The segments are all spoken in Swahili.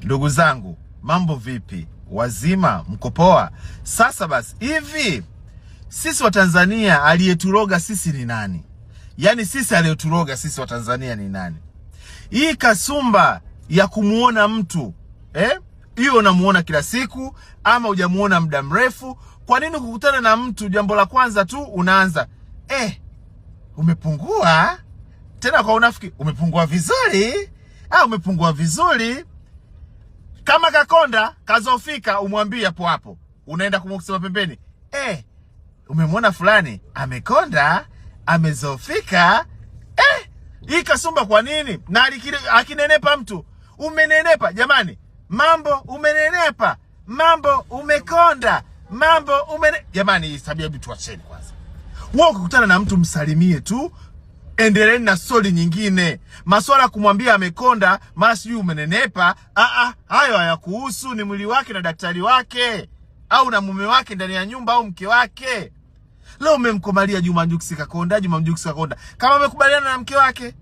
Ndugu zangu, mambo vipi? Wazima? Mko poa? Sasa basi, hivi sisi wa Tanzania aliyeturoga sisi ni nani? Yaani sisi aliyeturoga sisi wa Tanzania ni nani? Hii kasumba ya kumuona mtu hiyo unamuona kila siku ama hujamuona muda mrefu. Kwa nini kukutana na mtu jambo la kwanza tu unaanza umepungua? Tena kwa unafiki, umepungua vizuri? Umepungua vizuri. Kama kakonda kazofika, umwambie hapo hapo. Unaenda kumsema pembeni, umemwona fulani amekonda, amezofika. Hii kasumba kwa nini? Na akinenepa mtu, umenenepa jamani. Mambo umenenepa, mambo umekonda, mambo jamani, hii tabia hebu tuacheni kwanza. Wewe ukikutana na mtu msalimie tu, endeleeni na stori nyingine. Maswala kumwambia amekonda, mara sijui umenenepa, hayo hayakuhusu. Ni mwili wake na daktari wake, au na mume wake ndani ya nyumba, au mke wake. Leo umemkomalia Juma Jux kakonda, Juma Jux kakonda. Kama umekubaliana na mke wake,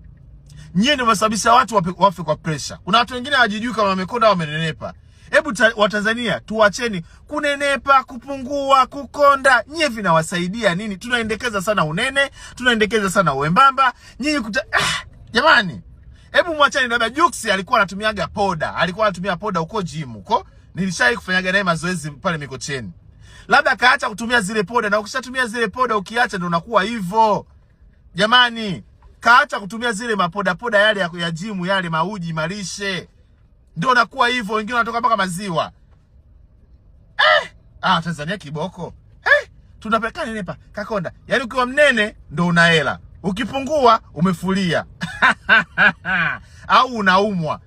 nyie ndio msababisha watu wafe kwa pressure. Kuna watu wengine hawajijui kama wamekonda au wamenenepa. Hebu Watanzania tuacheni kunenepa, kupungua, kukonda. Nyie vinawasaidia nini? Tunaendekeza sana unene, tunaendekeza sana uembamba. Nyinyi jamani, hebu mwachani. Labda Jux alikuwa anatumiaga poda, alikuwa anatumia poda huko gym huko. Nilishai kufanyaga naye mazoezi pale Mikocheni. Labda kaacha kutumia zile poda, na ukishatumia zile poda ukiacha ndio unakuwa hivyo. Jamani, kaacha kutumia zile mapoda yale ya gym, yale mauji malishe. Ndio nakuwa hivyo, wengine wanatoka mpaka maziwa. Tanzania kiboko. Tunapeka nenepa, kakonda. Yaani ukiwa mnene ndio una hela. Ukipungua umefulia. Au unaumwa.